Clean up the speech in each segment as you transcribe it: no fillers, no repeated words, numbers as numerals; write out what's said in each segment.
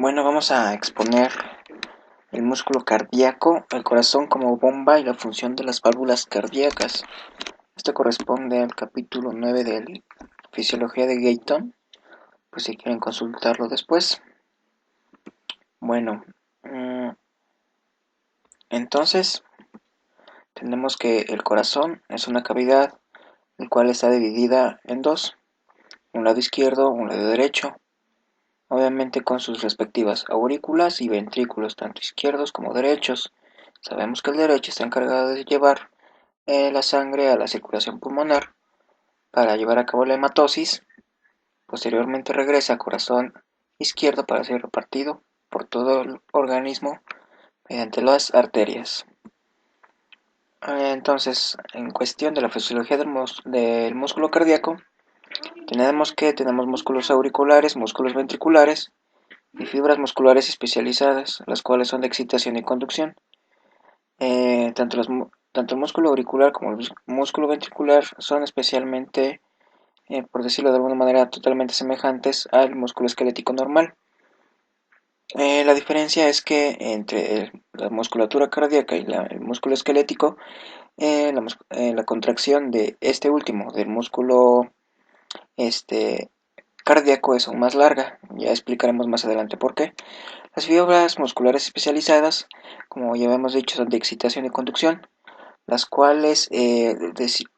Bueno, vamos a exponer el músculo cardíaco, el corazón como bomba y la función de las válvulas cardíacas. Esto corresponde al capítulo 9 de Fisiología de Guyton, pues si quieren consultarlo después. Bueno, entonces tenemos que el corazón es una cavidad, el cual está dividida en dos, un lado izquierdo, un lado derecho, obviamente con sus respectivas aurículas y ventrículos, tanto izquierdos como derechos. Sabemos que el derecho está encargado de llevar la sangre a la circulación pulmonar para llevar a cabo la hematosis. Posteriormente regresa al corazón izquierdo para ser repartido por todo el organismo mediante las arterias. Entonces, en cuestión de la fisiología del músculo cardíaco, tenemos músculos auriculares, músculos ventriculares y fibras musculares especializadas, las cuales son de excitación y conducción. Tanto el músculo auricular como el músculo ventricular son especialmente, por decirlo de alguna manera, totalmente semejantes al músculo esquelético normal. La diferencia es que entre la musculatura cardíaca y el músculo esquelético, la contracción de este último, del músculo este, cardíaco, es aún más larga. Ya explicaremos más adelante por qué. Las fibras musculares especializadas, como ya hemos dicho, son de excitación y conducción, las cuales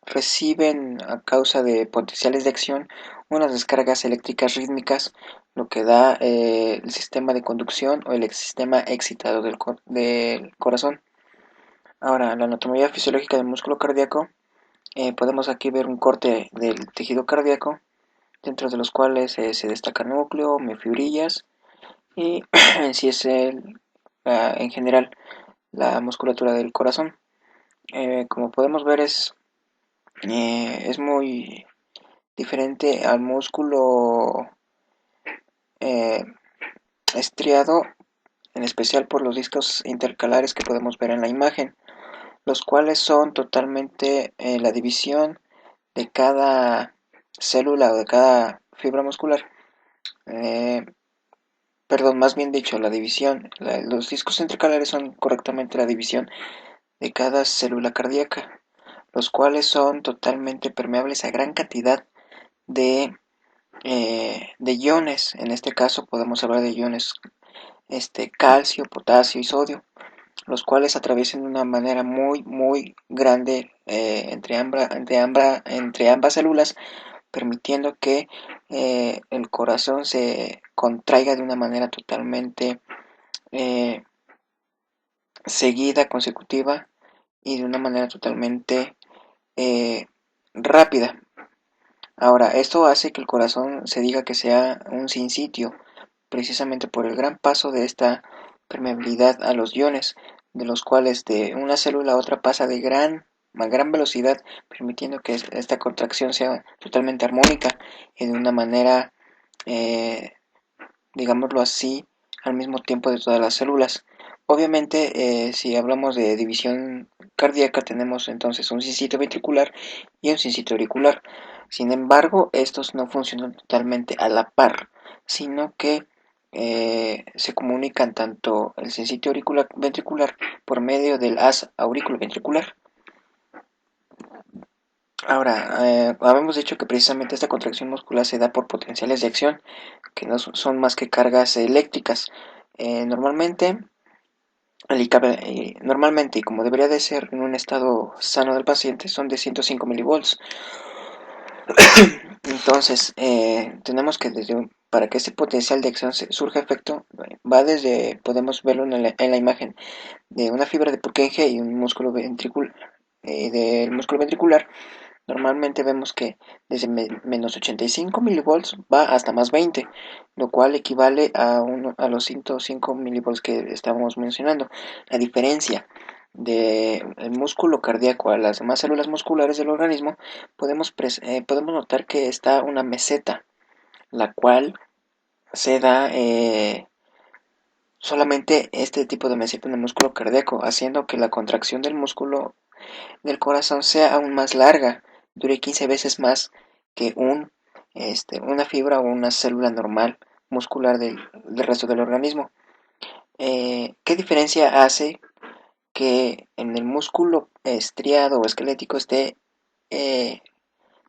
reciben a causa de potenciales de acción unas descargas eléctricas rítmicas, lo que da el sistema de conducción o el sistema excitado del corazón. Ahora, la anatomía fisiológica del músculo cardíaco, podemos aquí ver un corte del tejido cardíaco, dentro de los cuales se destaca núcleo, miofibrillas y en sí es en general la musculatura del corazón. Como podemos ver es muy diferente al músculo eh, estriado, en especial por los discos intercalares que podemos ver en la imagen, los cuales son totalmente la división de cada célula o de cada fibra muscular. Eh, Perdón, más bien dicho, la división, los discos intercalares son correctamente la división de cada célula cardíaca, los cuales son totalmente permeables a gran cantidad de de iones. En este caso podemos hablar de iones calcio, potasio y sodio, los cuales atraviesan de una manera muy grande entre ambas células, permitiendo que el corazón se contraiga de una manera totalmente eh, seguida, consecutiva y de una manera totalmente eh, rápida. Ahora, esto hace que el corazón se diga que sea un sinsitio, precisamente por el gran paso de esta permeabilidad a los iones, de los cuales de una célula a otra pasa a gran velocidad, permitiendo que esta contracción sea totalmente armónica y de una manera, eh, digámoslo así, al mismo tiempo de todas las células. Obviamente, si hablamos de división cardíaca, tenemos entonces un sinsitio ventricular y un sinsitio auricular. Sin embargo, estos no funcionan totalmente a la par, sino que se comunican tanto el sinsitio auricular ventricular por medio del haz auriculoventricular. Ahora, habíamos dicho que precisamente esta contracción muscular se da por potenciales de acción, que no son más que cargas eléctricas. Normalmente, normalmente, y como debería de ser en un estado sano del paciente, son de 105 milivolts. Entonces, tenemos que para que este potencial de acción surja efecto, va desde, podemos verlo en la imagen, de una fibra de Purkinje y un músculo ventricular, del músculo ventricular. Normalmente vemos que desde menos 85 milivolts va hasta más 20, lo cual equivale a los 105 milivolts que estábamos mencionando. La diferencia del músculo cardíaco a las demás células musculares del organismo, podemos notar que está una meseta, la cual se da solamente este tipo de meseta en el músculo cardíaco, haciendo que la contracción del músculo del corazón sea aún más larga, dure 15 veces más que una fibra o una célula normal muscular del resto del organismo. ¿Qué diferencia hace que en el músculo estriado o esquelético eh,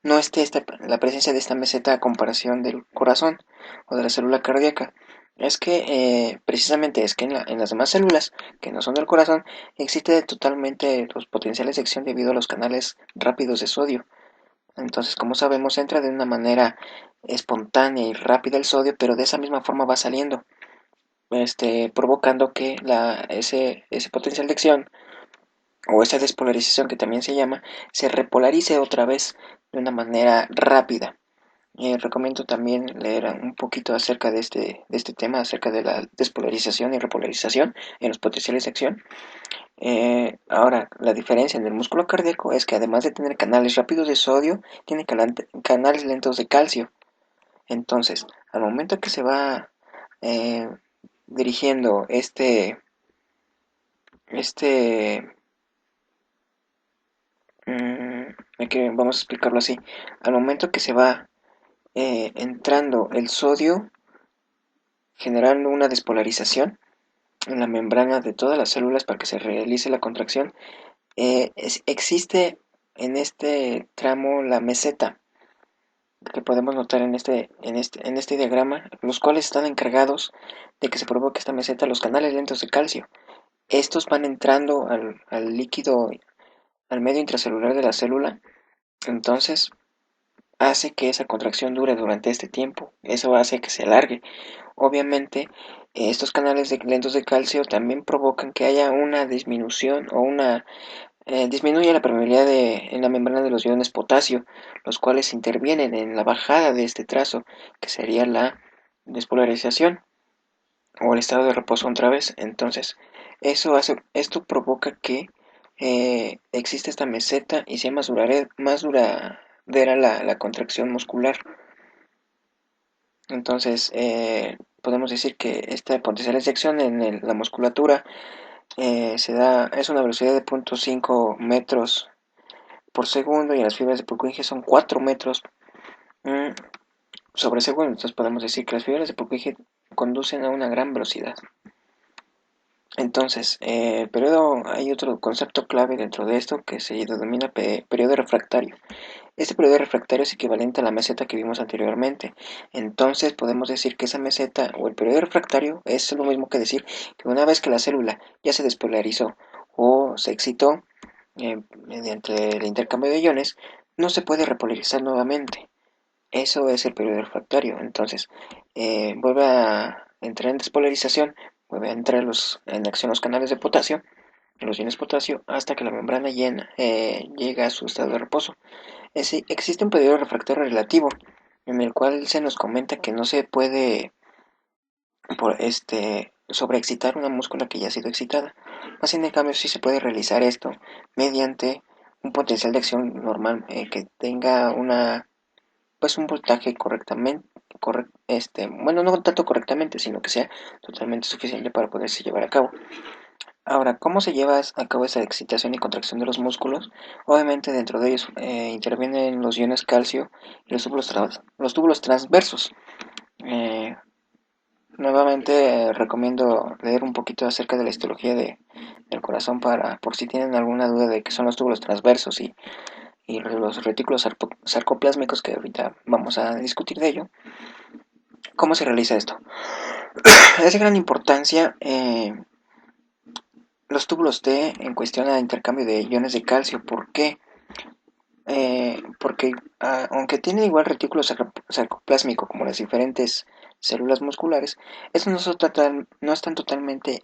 no esté la presencia de esta meseta a comparación del corazón o de la célula cardíaca? Es que precisamente es que en las demás células que no son del corazón existe totalmente los potenciales de acción debido a los canales rápidos de sodio. Entonces, como sabemos, entra de una manera espontánea y rápida el sodio, pero de esa misma forma va saliendo, provocando que ese potencial de acción o esa despolarización que también se llama, se repolarice otra vez de una manera rápida. Recomiendo también leer un poquito acerca de este tema, acerca de la despolarización y repolarización en los potenciales de acción. Ahora, la diferencia en el músculo cardíaco es que además de tener canales rápidos de sodio, tiene canales lentos de calcio. Entonces, al momento que se va eh, dirigiendo este, vamos a explicarlo así, al momento que se va entrando el sodio, generando una despolarización en la membrana de todas las células para que se realice la contracción, existe en este tramo la meseta que podemos notar en este diagrama, los cuales están encargados de que se provoque esta meseta los canales lentos de calcio. Estos van entrando al líquido, al medio intracelular de la célula, entonces hace que esa contracción dure durante este tiempo, eso hace que se alargue. Obviamente, estos canales lentos de calcio también provocan que haya una disminución o disminuye la permeabilidad en la membrana de los iones potasio, los cuales intervienen en la bajada de este trazo, que sería la despolarización o el estado de reposo otra vez. Entonces, esto provoca que existe esta meseta y sea más duradera la contracción muscular. Entonces, podemos decir que esta potencial de acción en la musculatura es una velocidad de 0.5 metros por segundo y en las fibras de Purkinje son 4 metros mm, sobre segundo. Entonces podemos decir que las fibras de Purkinje conducen a una gran velocidad. Entonces, hay otro concepto clave dentro de esto que se denomina periodo refractario. Este periodo refractario es equivalente a la meseta que vimos anteriormente. Entonces podemos decir que esa meseta o el periodo refractario es lo mismo que decir que una vez que la célula ya se despolarizó o se excitó mediante el intercambio de iones, no se puede repolarizar nuevamente. Eso es el periodo refractario. Entonces, vuelve a entrar en despolarización, vuelve a entrar en acción los canales de potasio, los iones potasio, hasta que la membrana llega a su estado de reposo. Existe un periodo refractario relativo, en el cual se nos comenta que no se puede sobreexcitar una múscula que ya ha sido excitada. Más en cambio sí se puede realizar esto mediante un potencial de acción normal que tenga un voltaje bueno, no tanto correctamente, sino que sea totalmente suficiente para poderse llevar a cabo. Ahora, ¿cómo se lleva a cabo esa excitación y contracción de los músculos? Obviamente dentro de ellos intervienen los iones calcio y los túbulos transversos. Eh, Nuevamente recomiendo leer un poquito acerca de la histología del corazón por si tienen alguna duda de qué son los túbulos transversos y los retículos sarcoplásmicos que ahorita vamos a discutir de ello. ¿Cómo se realiza esto? Es de gran importancia los túbulos T en cuestión a intercambio de iones de calcio. ¿Por qué? Porque aunque tienen igual retículo sarcoplásmico como las diferentes células musculares, estos no están totalmente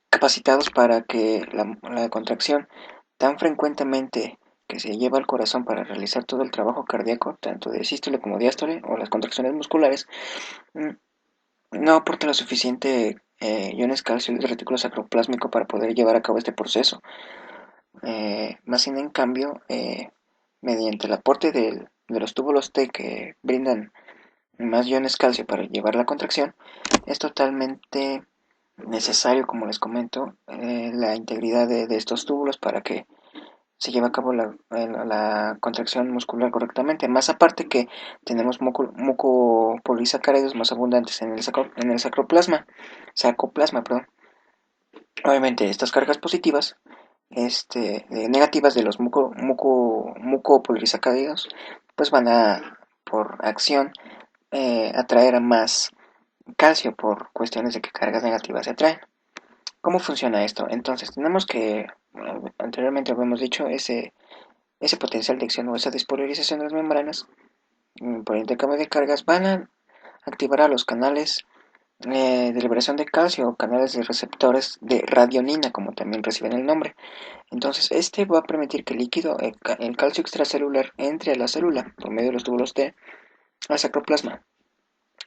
capacitados para que la contracción tan frecuentemente que se lleva al corazón para realizar todo el trabajo cardíaco, tanto de sístole como diástole, o las contracciones musculares, mm, no aporta lo suficiente iones calcio y retículo sacroplásmico para poder llevar a cabo este proceso. Más bien, en cambio, mediante el aporte de los túbulos T que brindan más iones calcio para llevar la contracción, es totalmente necesario, como les comento, la integridad de estos túbulos para que se lleva a cabo la contracción muscular correctamente. Más aparte que tenemos mucopolisacáridos más abundantes en el sarcoplasma, perdón. Obviamente estas cargas positivas, negativas de los mucopolisacáridos, pues van a, por acción, atraer a más calcio por cuestiones de que cargas negativas se atraen. ¿Cómo funciona esto? Entonces, tenemos que, anteriormente habíamos dicho, ese potencial de acción o esa despolarización de las membranas por intercambio de cargas van a activar a los canales de liberación de calcio o canales de receptores de radionina, como también reciben el nombre. Entonces, este va a permitir que el líquido, el calcio extracelular, entre a la célula por medio de los túbulos T al sacroplasma.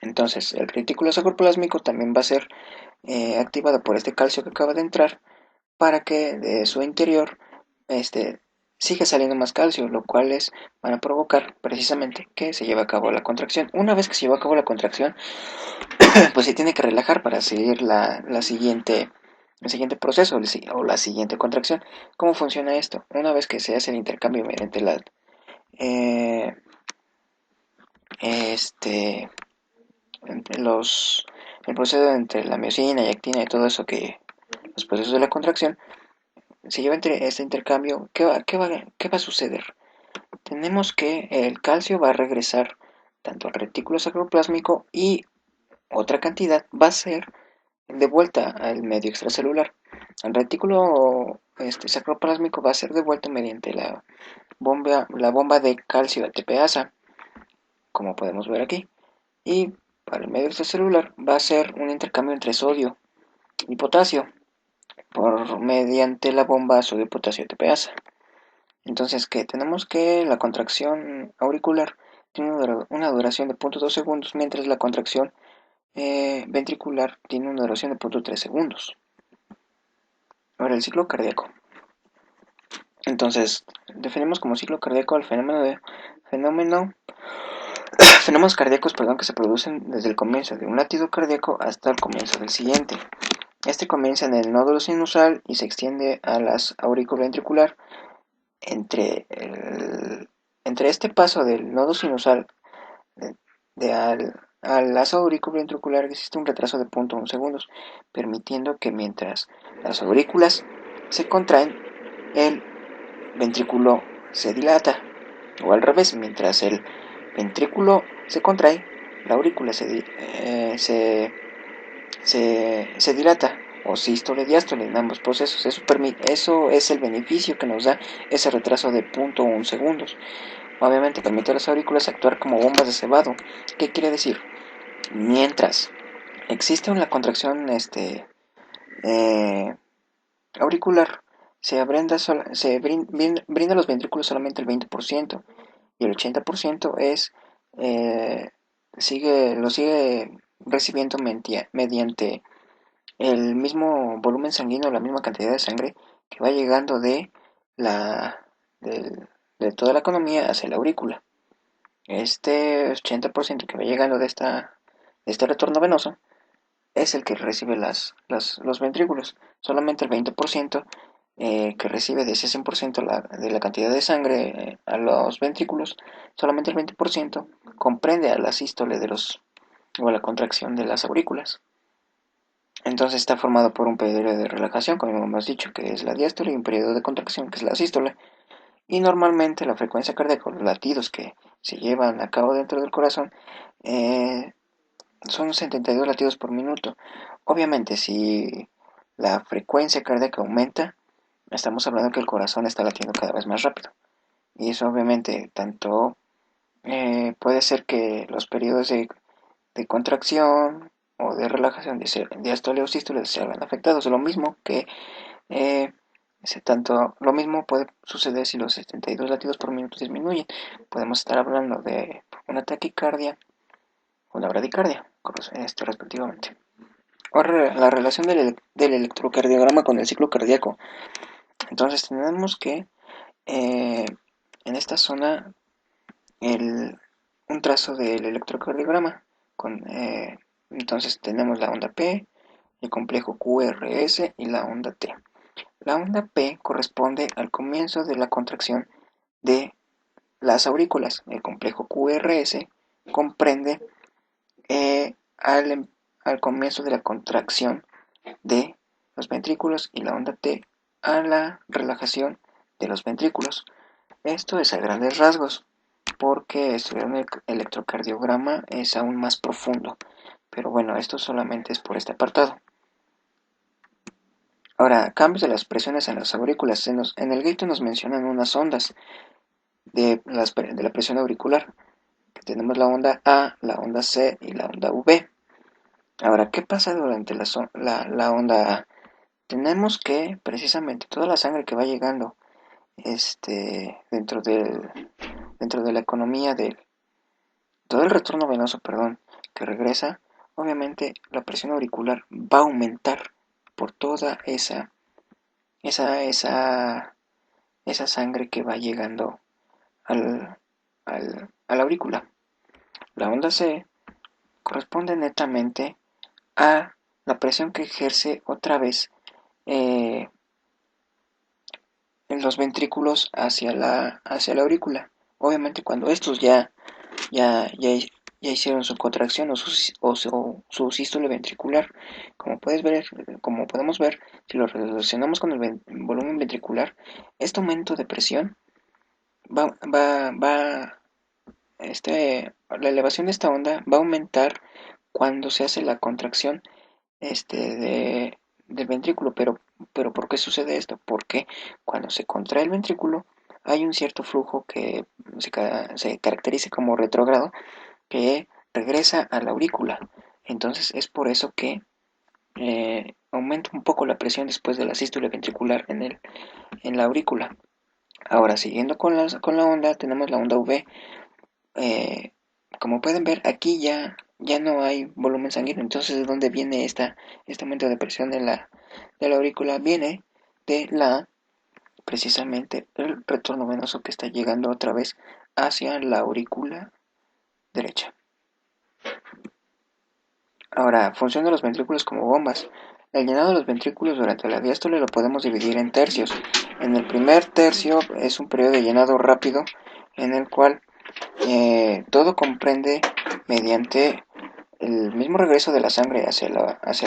Entonces, el retículo sacroplásmico también va a ser activado por este calcio que acaba de entrar para que de su interior siga saliendo más calcio, lo cual van a provocar precisamente que se lleve a cabo la contracción. Una vez que se lleva a cabo la contracción, pues se tiene que relajar para seguir el siguiente proceso o la siguiente contracción. ¿Cómo funciona esto? Una vez que se hace el intercambio mediante eh, este, entre el proceso entre la miosina y actina y todo eso que los procesos de la contracción, se lleva entre este intercambio, qué va a suceder? Tenemos que el calcio va a regresar tanto al retículo sacroplásmico y otra cantidad va a ser de vuelta al medio extracelular. El retículo sacroplásmico va a ser devuelto mediante la bomba de calcio ATPasa, como podemos ver aquí. Y para el medio extracelular va a ser un intercambio entre sodio y potasio mediante la bomba sodio-potasio ATPasa. Entonces, ¿qué? Tenemos que la contracción auricular tiene una duración de 0.2 segundos, mientras la contracción ventricular tiene una duración de 0.3 segundos. Ahora, el ciclo cardíaco. Entonces, definimos como ciclo cardíaco el fenómeno fenómenos cardíacos, perdón, que se producen desde el comienzo de un latido cardíaco hasta el comienzo del siguiente. Este comienza en el nódulo sinusal y se extiende a las auriculoventricular. Entre, entre este paso del nodo sinusal de, al lazo auriculoventricular existe un retraso de 0.1 segundos, permitiendo que mientras las aurículas se contraen, el ventrículo se dilata, o al revés, mientras el ventrículo se contrae, la aurícula se dilata, o sístole, diástole en ambos procesos. Eso es el beneficio que nos da ese retraso de 0.1 segundos. Obviamente permite a las aurículas actuar como bombas de cebado. ¿Qué quiere decir? Mientras existe una contracción eh, auricular, brinda a los ventrículos solamente el 20% y el 80% eh, lo sigue recibiendo mediante el mismo volumen sanguíneo, la misma cantidad de sangre que va llegando la, de toda la economía hacia la aurícula. Este 80% que va llegando de este retorno venoso es el que recibe los ventrículos. Solamente el 20% que recibe de ese 100% de la cantidad de sangre a los ventrículos, solamente el 20% comprende a la sístole o a la contracción de las aurículas. Entonces está formado por un periodo de relajación, como hemos dicho, que es la diástole, y un periodo de contracción, que es la sístole. Y normalmente la frecuencia cardíaca, los latidos que se llevan a cabo dentro del corazón, eh, son 72 latidos por minuto. Obviamente, si la frecuencia cardíaca aumenta, estamos hablando que el corazón está latiendo cada vez más rápido. Y eso obviamente tanto puede ser que los periodos de contracción o de relajación de diástole o sístole se hagan afectados. Lo mismo que eh, lo mismo puede suceder si los 72 latidos por minuto disminuyen. Podemos estar hablando de una taquicardia o una bradicardia, respectivamente. Ahora, la relación del electrocardiograma con el ciclo cardíaco. Entonces tenemos que eh, en esta zona un trazo del electrocardiograma. Entonces tenemos la onda P, el complejo QRS y la onda T. La onda P corresponde al comienzo de la contracción de las aurículas. El complejo QRS comprende eh, al, al comienzo de la contracción de los ventrículos y la onda T a la relajación de los ventrículos. Esto es a grandes rasgos, porque estudiar un electrocardiograma es aún más profundo. Pero bueno, esto solamente es por este apartado. Ahora, cambios de las presiones en las aurículas. En el grito nos mencionan unas ondas de la presión auricular. Que tenemos la onda A, la onda C y la onda V. Ahora, ¿qué pasa durante la onda A? Tenemos que precisamente toda la sangre que va llegando dentro de la economía de todo el retorno venoso, perdón, que regresa, obviamente la presión auricular va a aumentar por toda esa, esa, esa sangre que va llegando a la aurícula. La onda C corresponde netamente a la presión que ejerce otra vez eh, en los ventrículos hacia la aurícula. Obviamente cuando estos ya hicieron su contracción o su sístole ventricular. Como podemos ver, si lo relacionamos con el volumen ventricular, este aumento de presión va, va, va, la elevación de esta onda va a aumentar cuando se hace la contracción del ventrículo. Pero ¿por qué sucede esto? Porque cuando se contrae el ventrículo hay un cierto flujo que se caracteriza como retrógrado que regresa a la aurícula. Entonces es por eso que aumenta un poco la presión después de la sístole ventricular en la aurícula. Ahora, siguiendo con la onda, tenemos la onda V. Eh, Como pueden ver, aquí ya no hay volumen sanguíneo. Entonces, ¿de dónde viene este aumento de presión de la aurícula? Viene de precisamente el retorno venoso que está llegando otra vez hacia la aurícula derecha. Ahora, función de los ventrículos como bombas. El llenado de los ventrículos durante la diástole lo podemos dividir en tercios. En el primer tercio es un periodo de llenado rápido en el cual todo comprende mediante el mismo regreso de la sangre hacia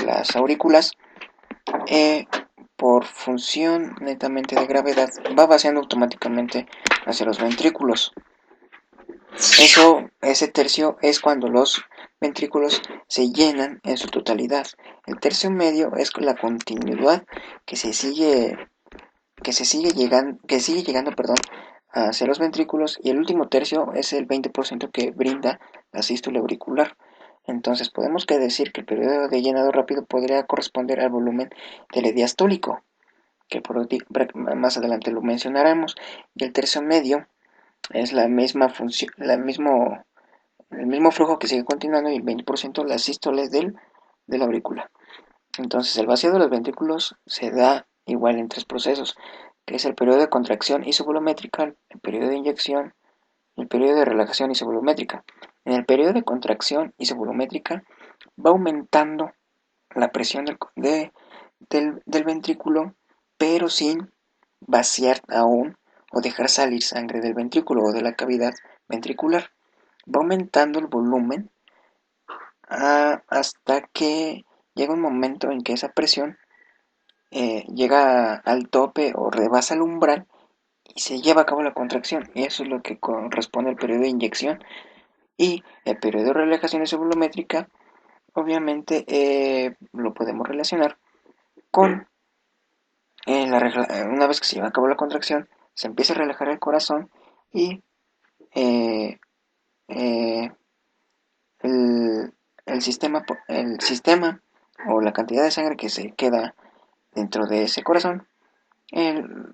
las aurículas, eh, por función netamente de gravedad, va vaciando automáticamente hacia los ventrículos. Ese tercio es cuando los ventrículos se llenan en su totalidad. El tercio medio es la continuidad que sigue llegando, perdón, hacia los ventrículos, y el último tercio es el 20% que brinda la sístole auricular. Entonces podemos decir que el periodo de llenado rápido podría corresponder al volumen telediastólico, que más adelante lo mencionaremos, y el tercio medio es la misma función, el mismo flujo que sigue continuando, y el 20% las sístoles de la aurícula. Entonces el vacío de los ventrículos se da igual en tres procesos, que es el periodo de contracción isovolumétrica, el periodo de inyección y el periodo de relajación isovolumétrica. En el periodo de contracción isovolumétrica va aumentando la presión del ventrículo, pero sin vaciar aún o dejar salir sangre del ventrículo o de la cavidad ventricular. Va aumentando el volumen hasta que llega un momento en que esa presión llega al tope o rebasa el umbral y se lleva a cabo la contracción. Y eso es lo que corresponde al periodo de inyección. Y el periodo de relajación isovolumétrica, obviamente, lo podemos relacionar con una vez que se lleva a cabo la contracción, se empieza a relajar el corazón y eh, eh, el, el sistema o la cantidad de sangre que se queda dentro de ese corazón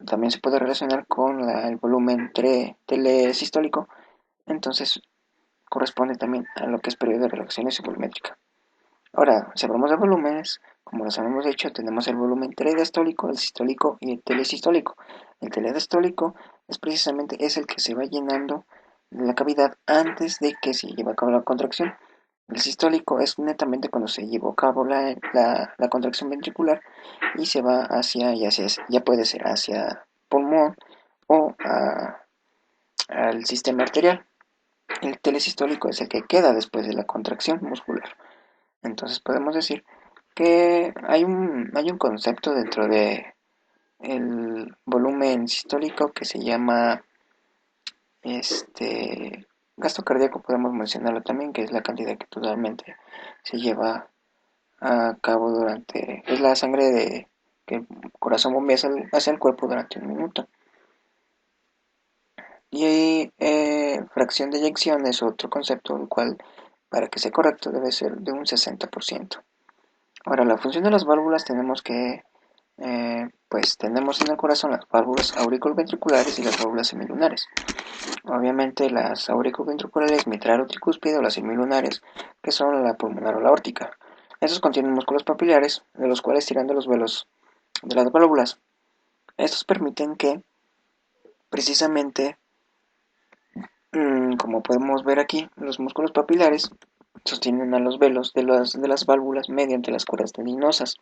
también se puede relacionar con el volumen telesistólico. Entonces corresponde también a lo que es periodo de relajación isovolumétrica. Ahora, si hablamos de volúmenes, como los habíamos dicho, tenemos el volumen telediastólico, el sistólico y el telesistólico. El telediastólico es el que se va llenando la cavidad antes de que se lleve a cabo la contracción. El sistólico es netamente cuando se llevó a cabo la contracción ventricular y se va ya puede ser hacia pulmón o al sistema arterial. El telesistólico es el que queda después de la contracción muscular. Entonces podemos decir que hay un concepto dentro de el volumen sistólico que se llama gasto cardíaco, podemos mencionarlo también, que es la cantidad que totalmente se lleva a cabo es la sangre que el corazón bombea hacia el cuerpo durante un minuto. Y fracción de eyección es otro concepto, el cual, para que sea correcto, debe ser de un 60%. Ahora, la función de las válvulas pues tenemos en el corazón las válvulas auriculoventriculares y las válvulas semilunares. Obviamente las auriculoventriculares, mitral o tricúspide, o las semilunares, que son la pulmonar o la aórtica. Estos contienen músculos papilares, de los cuales tirando los velos de las válvulas. Estos permiten que, precisamente, como podemos ver aquí, los músculos papilares sostienen a los velos de las válvulas mediante las cuerdas tendinosas.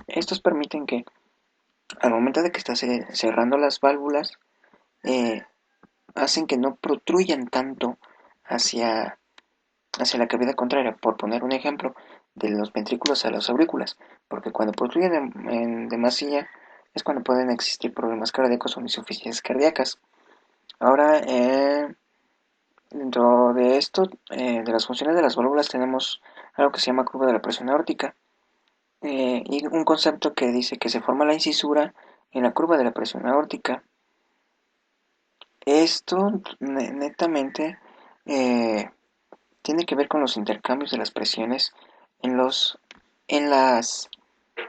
Estos permiten que, al momento de que estás cerrando las válvulas, eh, hacen que no protruyan tanto hacia, hacia la cavidad contraria, por poner un ejemplo, de los ventrículos a las aurículas, porque cuando protruyen en demasía es cuando pueden existir problemas cardíacos o insuficiencias cardíacas. Ahora, dentro de esto, de las funciones de las válvulas, tenemos algo que se llama curva de la presión aórtica, y un concepto que dice que se forma la incisura en la curva de la presión aórtica. Esto netamente eh, tiene que ver con los intercambios de las presiones en los en las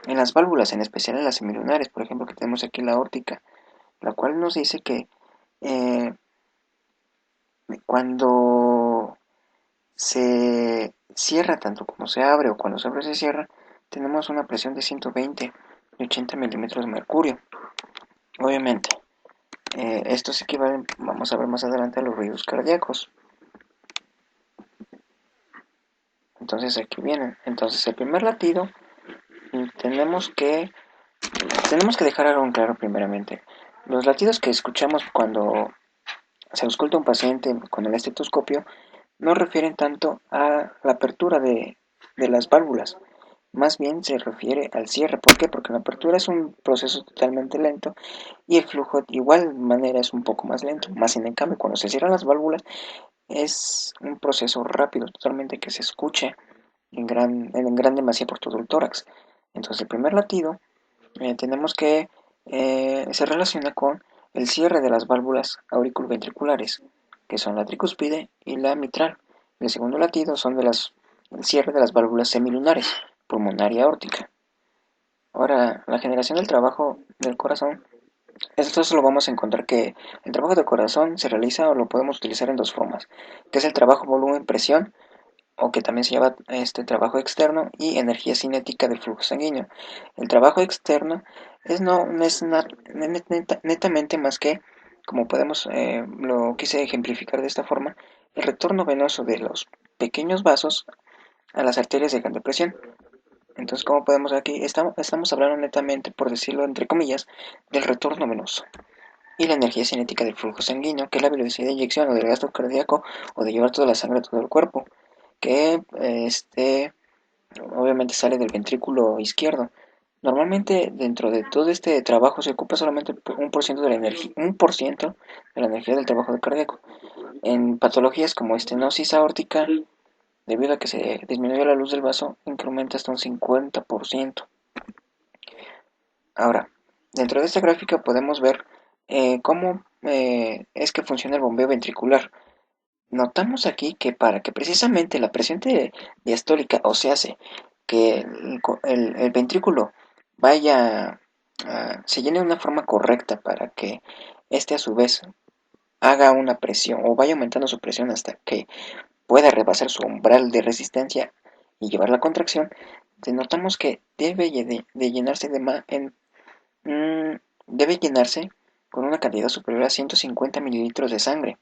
en las válvulas, en especial en las semilunares, por ejemplo, que tenemos aquí la aórtica, la cual nos dice que eh, cuando se cierra tanto como se abre, o cuando se abre y se cierra, tenemos una presión de 120 y 80 milímetros de mercurio. Obviamente, estos equivalen, vamos a ver más adelante, a los ruidos cardíacos. Entonces aquí vienen. Entonces el primer latido, tenemos que tenemos que dejar algo en claro primeramente. Los latidos que escuchamos cuando se ausculta un paciente con el estetoscopio no refieren tanto a la apertura de las válvulas, más bien se refiere al cierre. ¿Por qué? Porque la apertura es un proceso totalmente lento y el flujo de igual manera es un poco más lento. Más en cambio, cuando se cierran las válvulas es un proceso rápido totalmente que se escucha en gran demasía por todo el tórax. Entonces el primer latido tenemos que se relaciona con el cierre de las válvulas auriculoventriculares, que son la tricúspide y la mitral. El segundo latido son el cierre de las válvulas semilunares, pulmonar y aórtica. Ahora, la generación del trabajo del corazón, esto solo vamos a encontrar que el trabajo del corazón se realiza o lo podemos utilizar en dos formas, que es el trabajo volumen-presión, o que también se llama trabajo externo, y energía cinética del flujo sanguíneo. El trabajo externo no es netamente más que, como lo quise ejemplificar de esta forma, el retorno venoso de los pequeños vasos a las arterias de gran presión. Entonces, como podemos ver aquí, estamos hablando netamente, por decirlo entre comillas, del retorno venoso. Y la energía cinética del flujo sanguíneo, que es la velocidad de inyección o del gasto cardíaco, o de llevar toda la sangre a todo el cuerpo, que obviamente sale del ventrículo izquierdo. Normalmente dentro de todo este trabajo se ocupa solamente un por ciento de la energía, 1% de la energía del trabajo del cardíaco. En patologías como estenosis aórtica, debido a que se disminuye la luz del vaso, incrementa hasta un 50%. Ahora, dentro de esta gráfica podemos ver cómo es que funciona el bombeo ventricular. Notamos aquí que para que precisamente la presión diastólica, o sea, que el ventrículo se llene de una forma correcta, para que este a su vez haga una presión o vaya aumentando su presión hasta que pueda rebasar su umbral de resistencia y llevar la contracción, notamos que de llenarse debe llenarse con una cantidad superior a 150 mililitros de sangre.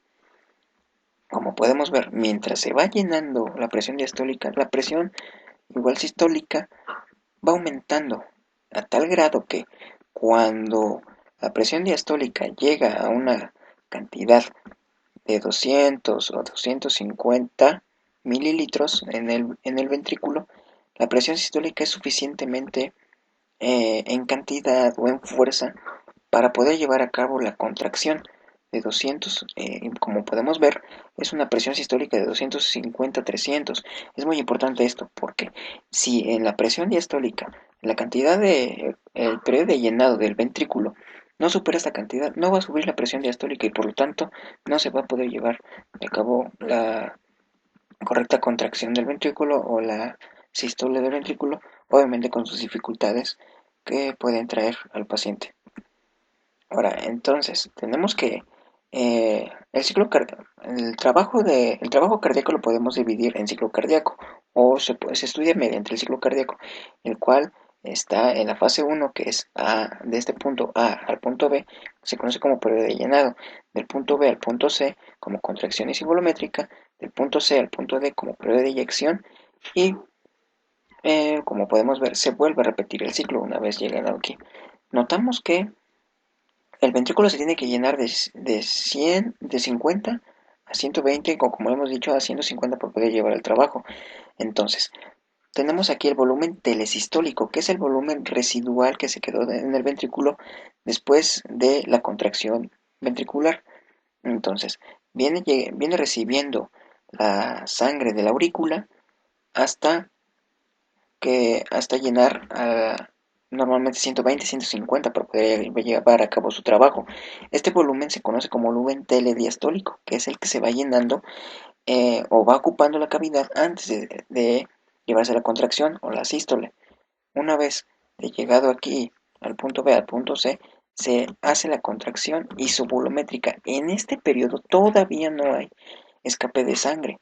Como podemos ver, mientras se va llenando la presión diastólica, la presión igual sistólica va aumentando a tal grado que cuando la presión diastólica llega a una cantidad de 200 o 250 mililitros en el ventrículo, la presión sistólica es suficientemente en cantidad o en fuerza para poder llevar a cabo la contracción de 200, como podemos ver, es una presión sistólica de 250 a 300. Es muy importante esto porque si en la presión diastólica la cantidad de el periodo de llenado del ventrículo no supera esta cantidad, no va a subir la presión diastólica y por lo tanto no se va a poder llevar a cabo la correcta contracción del ventrículo o la sístole del ventrículo, obviamente con sus dificultades que pueden traer al paciente. Ahora, entonces, tenemos que el trabajo cardíaco lo podemos dividir en ciclo cardíaco o se estudia mediante el ciclo cardíaco, el cual está en la fase uno que es de este punto A al punto B, se conoce como periodo de llenado, del punto B al punto C como contracción volumétrica, del punto C al punto D como periodo de eyección y como podemos ver se vuelve a repetir el ciclo una vez llegado aquí. Notamos que el ventrículo se tiene que llenar de 100, de 50 a 120, o como hemos dicho, a 150 para poder llevar el trabajo. Entonces, tenemos aquí el volumen telesistólico, que es el volumen residual que se quedó en el ventrículo después de la contracción ventricular. Entonces, viene recibiendo la sangre de la aurícula hasta hasta llenar normalmente 120, 150 para poder llevar a cabo su trabajo. Este volumen se conoce como volumen telediastólico, que es el que se va llenando o va ocupando la cavidad antes de llevarse a la contracción o la sístole. Una vez de llegado aquí al punto B, al punto C, se hace la contracción isovolumétrica. En este periodo todavía no hay escape de sangre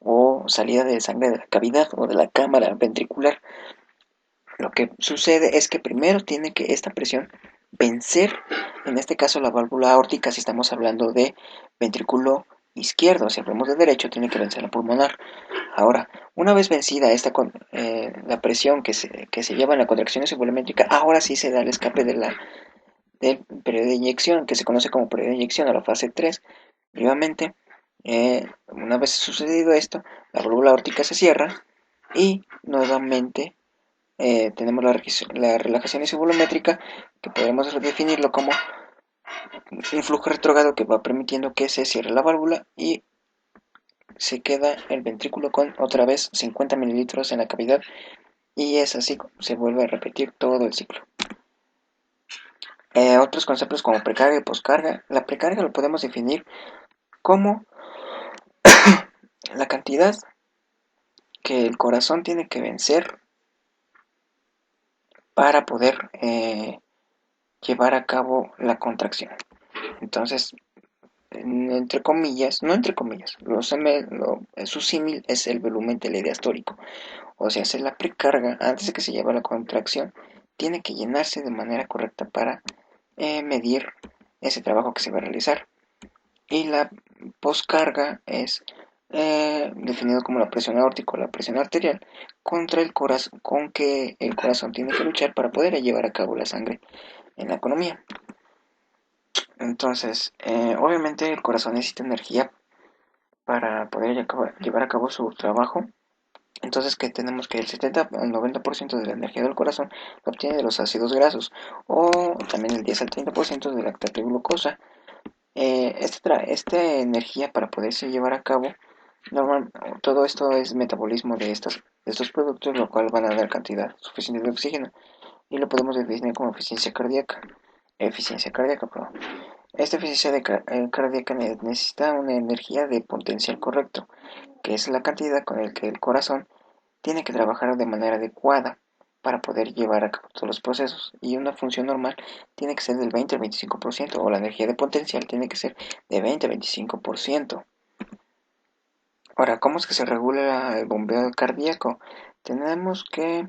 o salida de sangre de la cavidad o de la cámara ventricular. Lo que sucede es que primero tiene que esta presión vencer, en este caso la válvula aórtica, si estamos hablando de ventrículo izquierdo, si hablamos de derecho, tiene que vencer la pulmonar. Ahora, una vez vencida la presión que se lleva en la contracción volumétrica, ahora sí se da el escape del periodo de inyección, que se conoce como periodo de inyección a la fase 3. Nuevamente, una vez sucedido esto, la válvula aórtica se cierra y nuevamente tenemos la relajación isovolumétrica, que podemos definirlo como un flujo retrógrado que va permitiendo que se cierre la válvula y se queda el ventrículo con otra vez 50 mililitros en la cavidad y es así, se vuelve a repetir todo el ciclo. Otros conceptos como precarga y poscarga. La precarga lo podemos definir como la cantidad que el corazón tiene que vencer para poder llevar a cabo la contracción. Entonces, entre comillas, no entre comillas, su símil es el volumen telediastólico, o sea, se la precarga antes de que se lleve a la contracción, tiene que llenarse de manera correcta para medir ese trabajo que se va a realizar. Y la poscarga es definido como la presión aórtica o la presión arterial contra el corazón, con que el corazón tiene que luchar para poder llevar a cabo la sangre en la economía. Entonces, obviamente el corazón necesita energía para poder llevar a cabo su trabajo. Entonces, que tenemos que el 70 al 90% de la energía del corazón lo obtiene de los ácidos grasos o también el 10 al 30% de lactato y glucosa. Esta energía para poderse llevar a cabo, normal, todo esto es metabolismo de estos productos, lo cual van a dar cantidad suficiente de oxígeno y lo podemos definir como eficiencia cardíaca. Eficiencia cardíaca, perdón. Esta eficiencia cardíaca necesita una energía de potencial correcto, que es la cantidad con la que el corazón tiene que trabajar de manera adecuada para poder llevar a cabo todos los procesos. Y una función normal tiene que ser del 20 al 25%, o la energía de potencial tiene que ser de 20 al 25%. Ahora, ¿cómo es que se regula el bombeo cardíaco? Tenemos que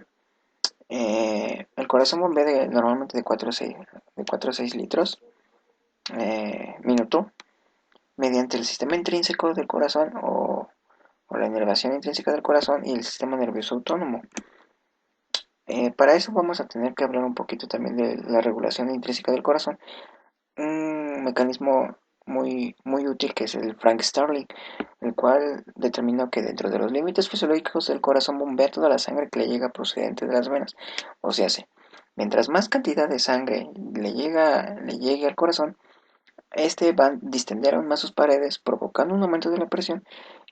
el corazón bombea normalmente de 4 a 6 litros minuto. mediante el sistema intrínseco del corazón o la inervación intrínseca del corazón y el sistema nervioso autónomo. Para eso vamos a tener que hablar un poquito también de la regulación intrínseca del corazón, un mecanismo muy útil que es el Frank Starling, el cual determinó que dentro de los límites fisiológicos del corazón bombea toda la sangre que le llega procedente de las venas. O sea, mientras más cantidad de sangre le llegue al corazón, este va a distender aún más sus paredes, provocando un aumento de la presión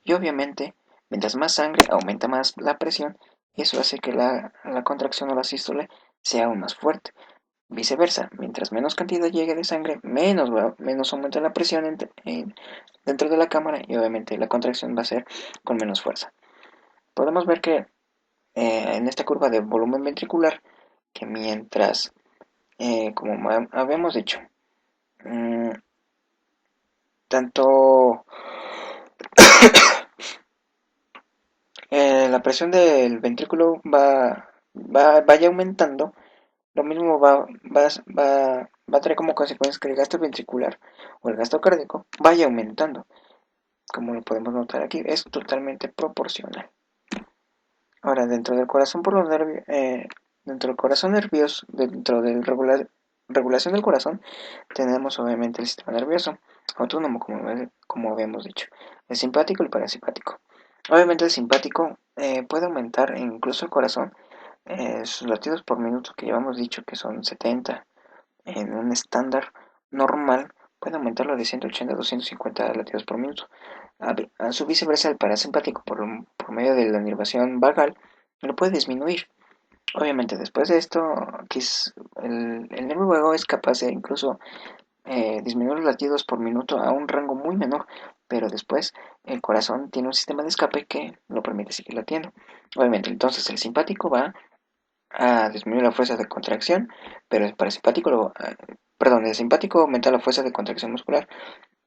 y obviamente, mientras más sangre aumenta más la presión, y eso hace que la contracción o la sístole sea aún más fuerte. Viceversa, mientras menos cantidad llegue de sangre, menos aumenta la presión dentro de la cámara y obviamente la contracción va a ser con menos fuerza. Podemos ver que en esta curva de volumen ventricular, que mientras, como habíamos dicho, mmm, tanto la presión del ventrículo vaya aumentando, lo mismo va a traer como consecuencia que el gasto ventricular o el gasto cardíaco vaya aumentando. Como lo podemos notar aquí, es totalmente proporcional. Ahora, dentro del corazón por los nervios, dentro del corazón nervioso, dentro de la regulación del corazón, tenemos obviamente el sistema nervioso autónomo, como habíamos dicho, el simpático y el parasimpático. Obviamente el simpático puede aumentar incluso el corazón, sus latidos por minuto que ya hemos dicho que son 70 en un estándar normal, puede aumentarlo de 180 a 250 latidos por minuto. A su viceversa, el parasimpático, por medio de la inervación vagal, lo puede disminuir. Obviamente, después de esto, el nervio vago es capaz de incluso disminuir los latidos por minuto a un rango muy menor, pero después el corazón tiene un sistema de escape que lo permite seguir latiendo. Obviamente, entonces el simpático va a disminuir la fuerza de contracción, pero el parasimpático el simpático aumenta la fuerza de contracción muscular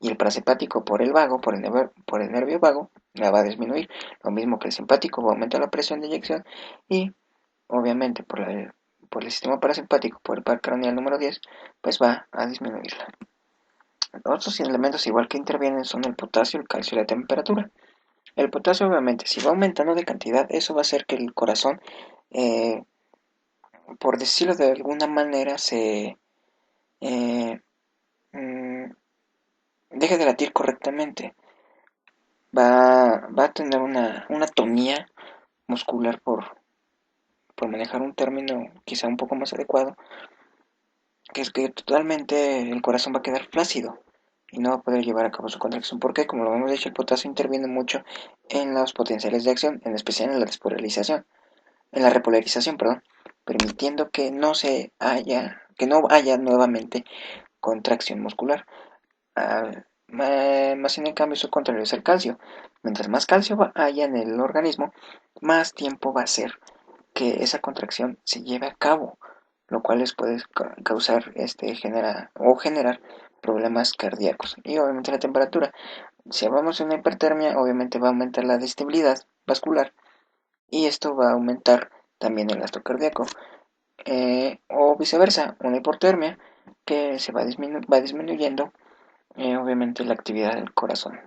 y el parasimpático por el nervio vago la va a disminuir. Lo mismo que el simpático va a aumentar la presión de eyección y obviamente por el sistema parasimpático, por el par craneal número 10, pues va a disminuirla. Otros elementos igual que intervienen son el potasio, el calcio y la temperatura. El potasio obviamente si va aumentando de cantidad, eso va a hacer que el corazón, eh, por decirlo de alguna manera, eh, mm, deje de latir correctamente. Va a tener una atonía muscular por manejar un término quizá un poco más adecuado, que es que totalmente el corazón va a quedar flácido y no va a poder llevar a cabo su contracción, porque como lo hemos dicho, el potasio interviene mucho en los potenciales de acción, en especial en la despolarización, en la repolarización, perdón, permitiendo que no haya nuevamente contracción muscular. Más en cambio su contrario es el calcio. Mientras más calcio haya en el organismo, más tiempo va a ser que esa contracción se lleve a cabo, lo cual les puede causar generar problemas cardíacos. Y obviamente la temperatura. Si hablamos de una hipertermia, obviamente va a aumentar la distibilidad vascular y esto va a aumentar también el gasto cardíaco. O viceversa, una hipotermia que va disminuyendo obviamente la actividad del corazón.